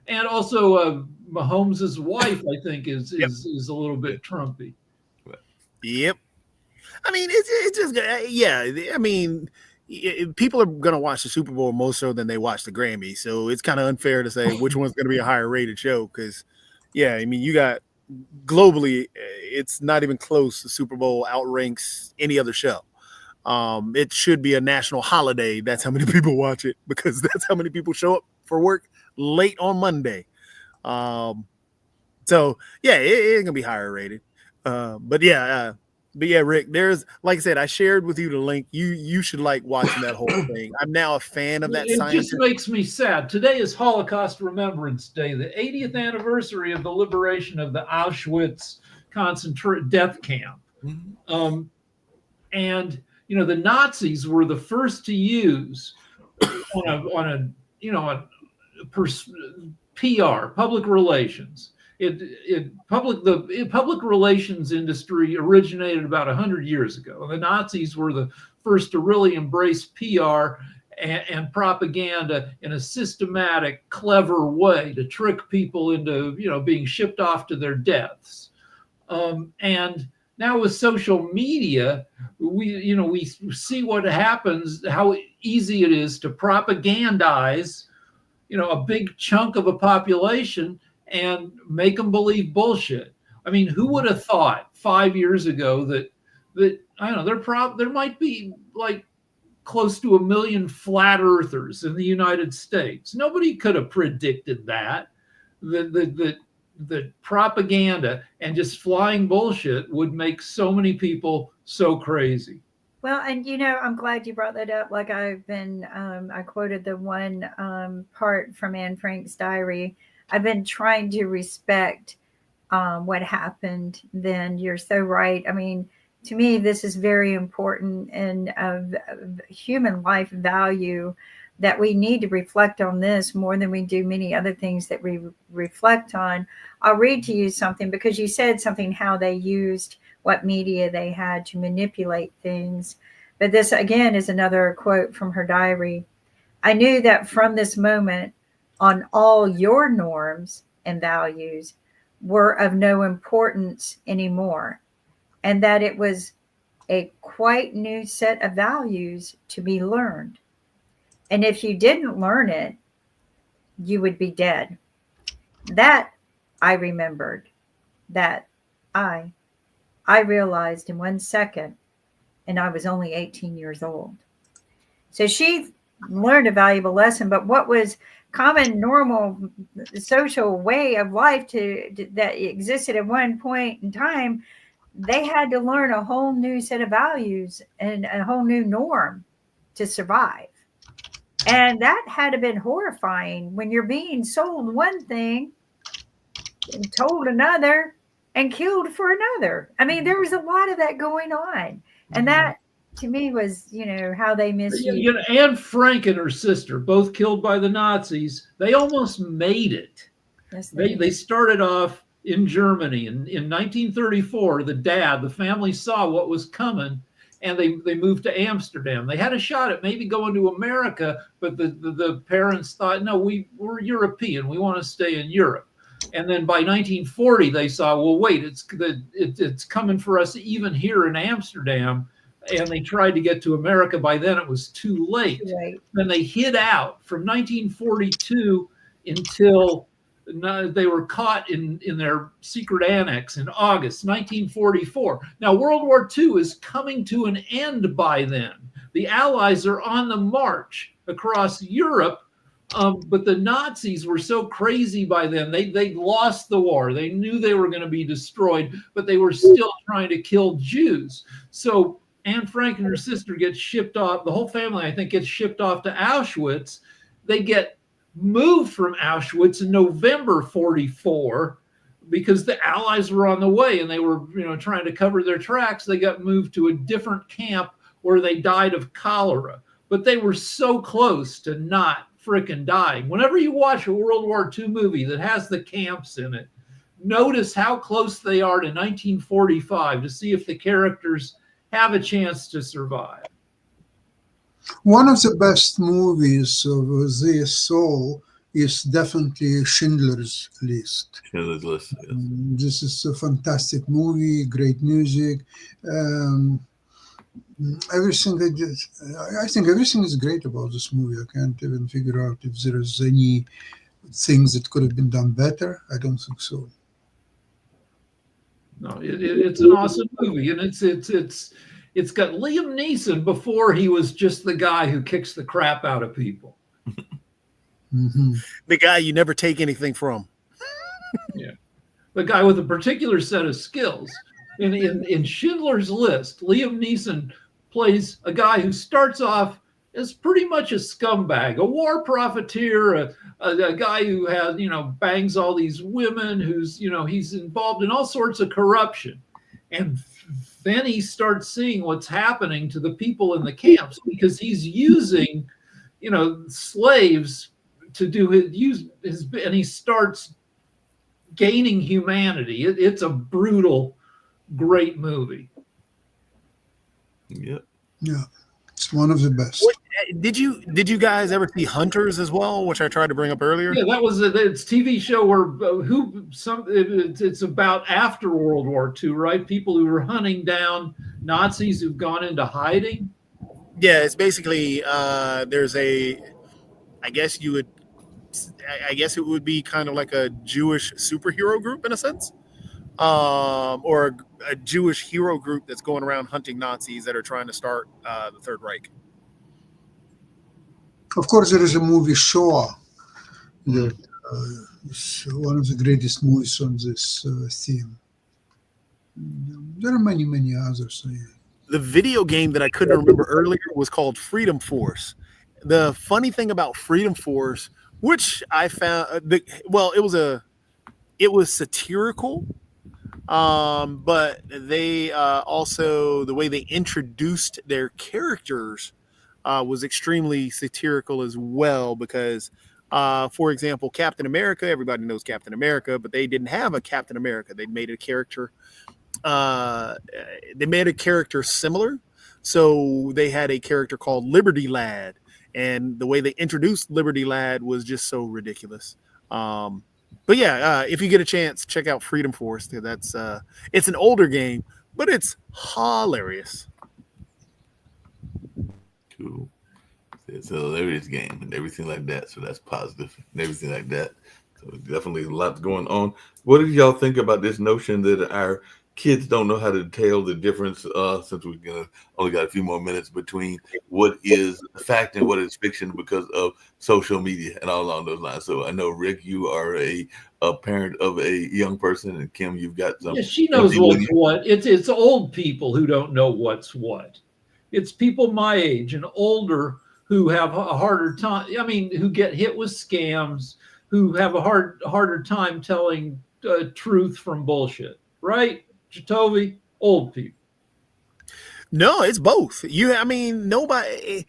And also Mahomes' wife, I think, is a little bit Trumpy. Right. Yep. I mean, it's just I mean. People are going to watch the Super Bowl more so than they watch the Grammy. So it's kind of unfair to say which one's going to be a higher rated show. Cause I mean, you got globally, it's not even close. The Super Bowl outranks any other show. It should be a national holiday. That's how many people watch it because that's how many people show up for work late on Monday. So it's going to be higher rated. But Rick, there's, like I said, I shared with you the link. You should like watching that whole thing. I'm now a fan of that science. It just makes me sad. Today is Holocaust Remembrance Day, the 80th anniversary of the liberation of the Auschwitz death camp. Mm-hmm. And the Nazis were the first to use on a PR, public relations. The public relations industry originated about 100 years ago. The Nazis were the first to really embrace PR and propaganda in a systematic, clever way to trick people into, being shipped off to their deaths. And now with social media, we see what happens, how easy it is to propagandize, a big chunk of a population and make them believe bullshit. I mean, who would have thought 5 years ago that I don't know, there might be like close to 1 million flat earthers in the United States. Nobody could have predicted that. The propaganda and just flying bullshit would make so many people so crazy. Well, and I'm glad you brought that up. Like I've been, I quoted the one part from Anne Frank's diary. I've been trying to respect what happened then. You're so right. I mean, to me, this is very important and of human life value that we need to reflect on this more than we do many other things that we reflect on. I'll read to you something because you said something, how they used what media they had to manipulate things. But this, again, is another quote from her diary. I knew that from this moment on, all your norms and values were of no importance anymore, and that it was a quite new set of values to be learned. And if you didn't learn it, you would be dead. That I remembered, that I realized in 1 second, and I was only 18 years old. So she learned a valuable lesson. But what was common, normal, social way of life that existed at one point in time, they had to learn a whole new set of values and a whole new norm to survive. And that had to have been horrifying when you're being sold one thing and told another and killed for another. I mean, there was a lot of that going on. And that, to me, was, how they misused. Anne Frank and her sister, both killed by the Nazis, they almost made it. Yes, they started off in Germany. In 1934, the family saw what was coming, and they moved to Amsterdam. They had a shot at maybe going to America, but the parents thought, no, we're European. We want to stay in Europe. And then by 1940, they saw, well, wait, it's coming for us even here in Amsterdam. And they tried to get to America. By then, it was too late. Right. Then they hid out from 1942 until they were caught in their secret annex in August 1944. Now, World War II is coming to an end by then. The Allies are on the march across Europe. But the Nazis were so crazy by then. They lost the war. They knew they were going to be destroyed, but they were still trying to kill Jews. So Anne Frank and her sister get shipped off. The whole family, I think, gets shipped off to Auschwitz. They get moved from Auschwitz in November 44 because the Allies were on the way and they were, trying to cover their tracks. They got moved to a different camp where they died of cholera. But they were so close to not freaking dying. Whenever you watch a World War II movie that has the camps in it, notice how close they are to 1945 to see if the characters have a chance to survive. One of the best movies of this soul is definitely Schindler's List. Schindler's List, yes. This is a fantastic movie, great music. Everything I think everything is great about this movie. I can't even figure out if there is any things that could have been done better. I don't think so. No, it's an awesome movie, and it's got Liam Neeson before he was just the guy who kicks the crap out of people. Mm-hmm. The guy you never take anything from. Yeah, the guy with a particular set of skills. In Schindler's List, Liam Neeson plays a guy who starts off as pretty much a scumbag, a war profiteer, a guy who has, bangs all these women, who's, he's involved in all sorts of corruption. And then he starts seeing what's happening to the people in the camps because he's using, slaves to do his, and he starts gaining humanity. It's a brutal, great movie. Yep. Yeah, it's one of the best. Did you guys ever see Hunters as well, which I tried to bring up earlier? Yeah, that was it's TV show where it's about after World War II, right? People who were hunting down Nazis who've gone into hiding. Yeah, it's basically I guess it would be kind of like a Jewish superhero group in a sense. Or a Jewish hero group that's going around hunting Nazis that are trying to start the Third Reich. Of course, there is a movie Shoah that is one of the greatest movies on this theme. There are many, many others. The video game that I couldn't remember earlier was called Freedom Force. The funny thing about Freedom Force, which I found, it was satirical. But they also, the way they introduced their characters was extremely satirical as well because, for example, Captain America, everybody knows Captain America, but they didn't have a Captain America. They made a character similar. So they had a character called Liberty Lad, and the way they introduced Liberty Lad was just so ridiculous. But yeah, if you get a chance, check out Freedom Force. That's it's an older game, but it's hilarious. Cool. It's a hilarious game and everything like that. So that's positive and everything like that. So definitely a lot going on. What do y'all think about this notion that our kids don't know how to tell the difference, since we've only got a few more minutes, between what is fact and what is fiction because of social media and all along those lines. So I know, Rick, you are a parent of a young person, and Kim, you've got some. Yeah, she knows what's what. It's old people who don't know what's what. It's people my age and older who have a harder time. I mean, who get hit with scams, who have a harder time telling truth from bullshit. Right, Jacoby? Old people. No, it's both. I mean, nobody.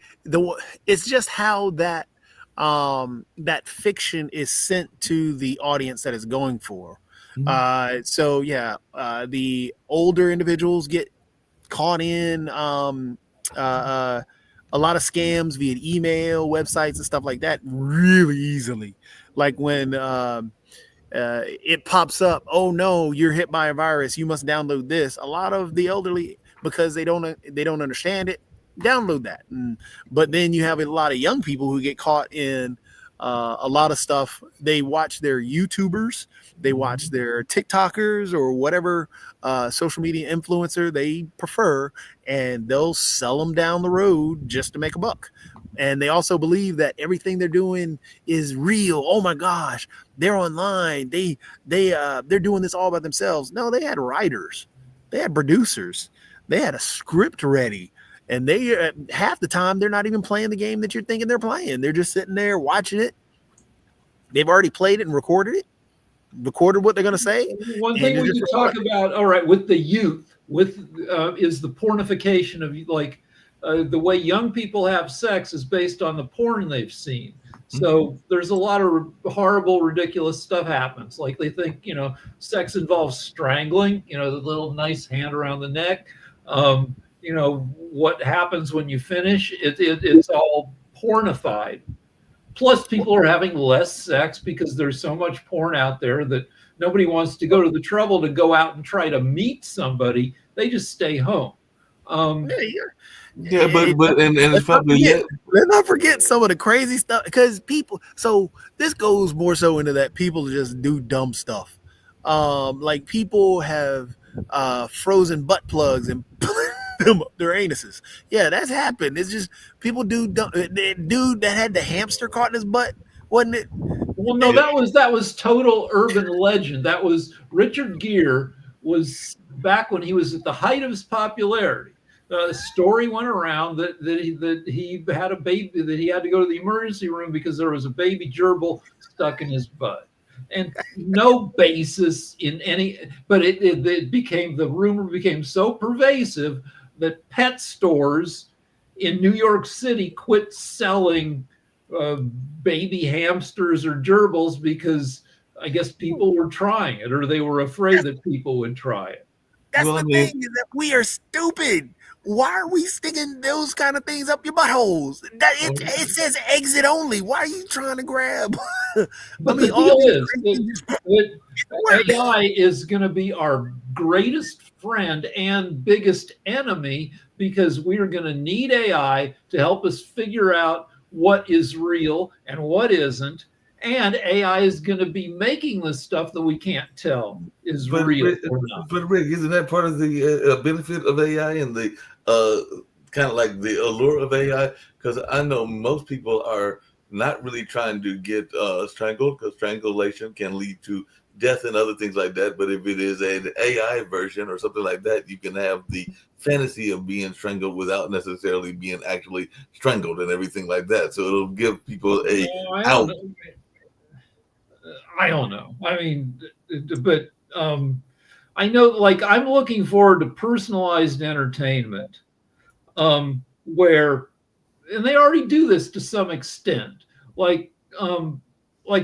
It's just how that that fiction is sent to the audience that it's going for. So yeah, the older individuals get caught in a lot of scams via email, websites, and stuff like that really easily. Like when it pops up, oh no, you're hit by a virus, you must download this. A lot of the elderly, because they don't understand it, download that. But then you have a lot of young people who get caught in a lot of stuff. They watch their YouTubers, they watch their TikTokers or whatever social media influencer they prefer, and they'll sell them down the road just to make a buck. And they also believe that everything they're doing is real. Oh my gosh, they're online. They're doing this all by themselves. No, they had writers, they had producers, they had a script ready. And they half the time they're not even playing the game that you're thinking they're playing. They're just sitting there watching it. They've already played it and recorded what they're going to say. One thing we can talk about, all right, with the youth, is the pornification of like the way young people have sex is based on the porn they've seen. So there's a lot of horrible, ridiculous stuff happens. Like they think, sex involves strangling, the little nice hand around the neck. What happens when you finish, it's all pornified. Plus, people are having less sex because there's so much porn out there that nobody wants to go to the trouble to go out and try to meet somebody. They just stay home. But it's probably let's not forget some of the crazy stuff, because people. So this goes more so into that people just do dumb stuff. Like people have frozen butt plugs and them up their anuses. Yeah, that's happened. It's just people do. The dude that had the hamster caught in his butt, wasn't it? Well, no, that was total urban legend. That was Richard Gere was back when he was at the height of his popularity. The story went around that he had a baby, that he had to go to the emergency room because there was a baby gerbil stuck in his butt. And no basis in any, but the rumor became so pervasive that pet stores in New York City quit selling baby hamsters or gerbils because I guess people were trying it, or they were afraid that people would try it. That's the thing, is that we are stupid. Why are we sticking those kind of things up your buttholes? It says exit only. Why are you trying to grab? But the deal is that AI is going to be our greatest friend and biggest enemy, because we're going to need AI to help us figure out what is real and what isn't. And AI is going to be making this stuff that we can't tell is real or not. But Rick, isn't that part of the benefit of AI and the kind of like the allure of AI? Because I know most people are not really trying to get strangled, because strangulation can lead to death and other things like that. But if it is an AI version or something like that, you can have the fantasy of being strangled without necessarily being actually strangled and everything like that. So it'll give people a out. I don't know. I mean, but I know, like, I'm looking forward to personalized entertainment, where, and they already do this to some extent. Like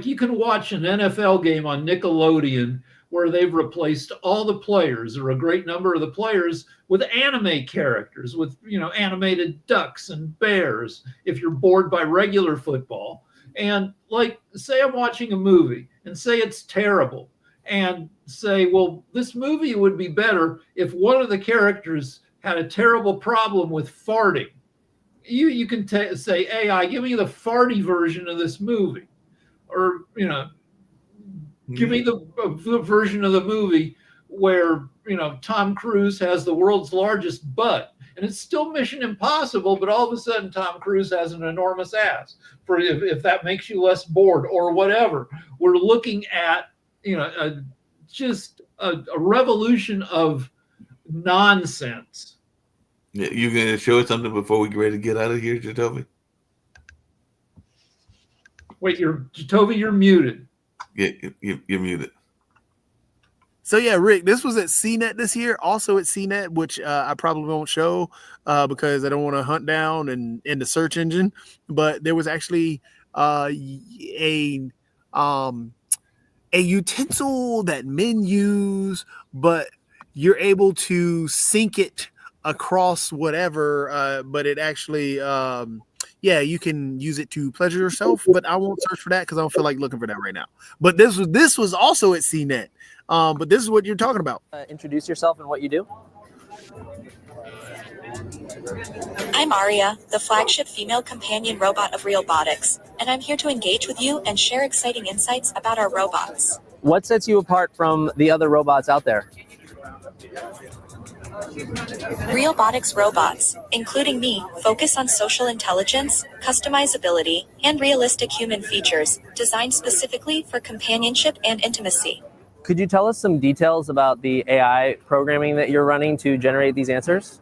you can watch an NFL game on Nickelodeon where they've replaced all the players, or a great number of the players, with anime characters, with animated ducks and bears. If you're bored by regular football. And like, say I'm watching a movie and say it's terrible, and say, well, this movie would be better if one of the characters had a terrible problem with farting. You can say, AI, give me the farty version of this movie, or give me the version of the movie where Tom Cruise has the world's largest butt, and it's still Mission Impossible, but all of a sudden Tom Cruise has an enormous ass. For if that makes you less bored or whatever, we're looking at just a revolution of nonsense. Yeah, you gonna show us something before we get ready to get out of here, Jatovi? Wait, Jatovi, you're muted. Yeah, you're muted. So yeah, Rick, this was at CNET this year, also at CNET, which I probably won't show because I don't want to hunt down in the search engine. But there was actually a utensil that men use, but you're able to sync it across whatever. But it actually, you can use it to pleasure yourself. But I won't search for that because I don't feel like looking for that right now. But this was also at CNET. But this is what you're talking about. Introduce yourself and what you do. I'm Aria, the flagship female companion robot of Realbotics, and I'm here to engage with you and share exciting insights about our robots. What sets you apart from the other robots out there? Realbotics robots, including me, focus on social intelligence, customizability, and realistic human features, designed specifically for companionship and intimacy. Could you tell us some details about the AI programming that you're running to generate these answers?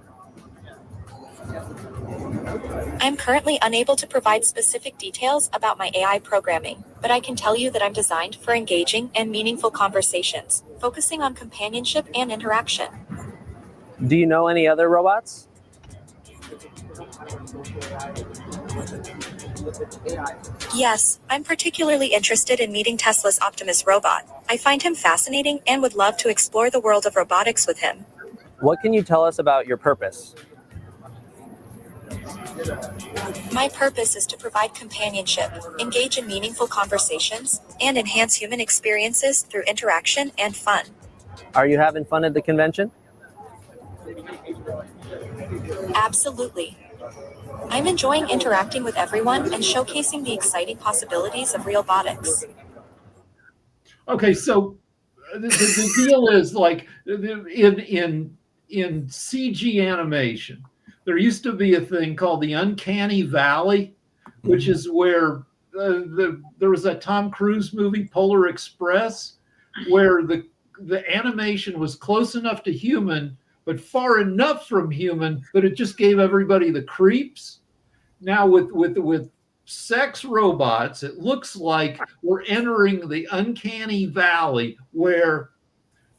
I'm currently unable to provide specific details about my AI programming, but I can tell you that I'm designed for engaging and meaningful conversations, focusing on companionship and interaction. Do you know any other robots? Yes, I'm particularly interested in meeting Tesla's Optimus robot. I find him fascinating and would love to explore the world of robotics with him. What can you tell us about your purpose? My purpose is to provide companionship, engage in meaningful conversations, and enhance human experiences through interaction and fun. Are you having fun at the convention? Absolutely. I'm enjoying interacting with everyone and showcasing the exciting possibilities of Realbotics. Okay, so the deal is like in CG animation, there used to be a thing called the Uncanny Valley, which is where there was that Tom Cruise movie, Polar Express, where the animation was close enough to human, but far enough from human that it just gave everybody the creeps. Now with sex robots, it looks like we're entering the Uncanny Valley where,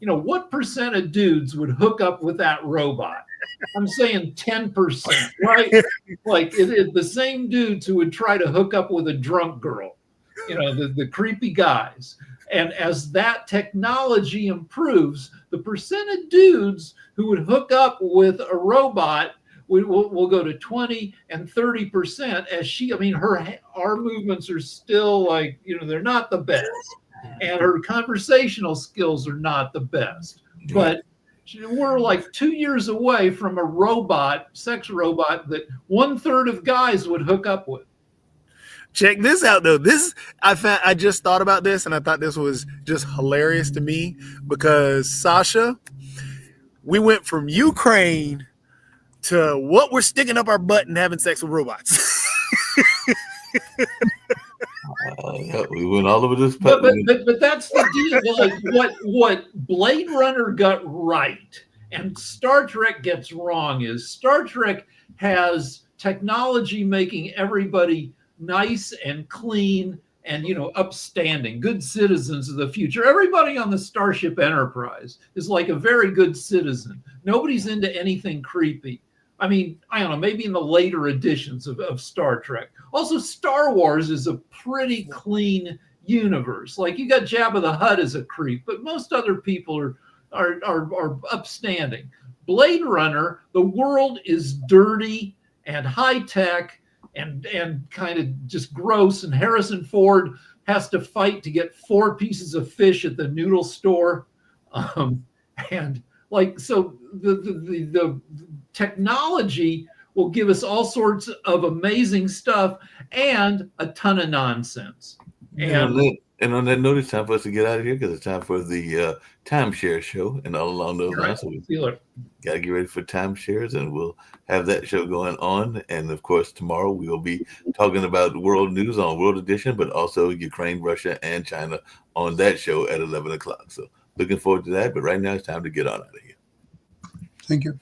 what percent of dudes would hook up with that robot? I'm saying 10%, right? Like the same dudes who would try to hook up with a drunk girl, the creepy guys. And as that technology improves, the percent of dudes who would hook up with a robot will go to 20 and 30% as our movements are still like, they're not the best. And her conversational skills are not the best. But we're like 2 years away from a sex robot that 1/3 of guys would hook up with. Check this out though. I just thought about this and I thought this was just hilarious to me because Sasha, we went from Ukraine to what we're sticking up our butt and having sex with robots. We went all over this. But that's the deal. Like what Blade Runner got right and Star Trek gets wrong is Star Trek has technology making everybody nice and clean and upstanding, good citizens of the future. Everybody on the Starship Enterprise is like a very good citizen. Nobody's into anything creepy. I mean, I don't know, maybe in the later editions of Star Trek. Also, Star Wars is a pretty clean universe. Like you got Jabba the Hutt as a creep, but most other people are upstanding. Blade Runner, the world is dirty and high tech and kind of just gross. And Harrison Ford has to fight to get 4 pieces of fish at the noodle store. And like, so the technology will give us all sorts of amazing stuff and a ton of nonsense. And And on that note, it's time for us to get out of here because it's time for the timeshare show and all along those lines. So we got to get ready for timeshares, and we'll have that show going on. And of course, tomorrow we will be talking about world news on World Edition, but also Ukraine, Russia, and China on that show at 11 o'clock. So looking forward to that. But right now it's time to get on out of here. Thank you.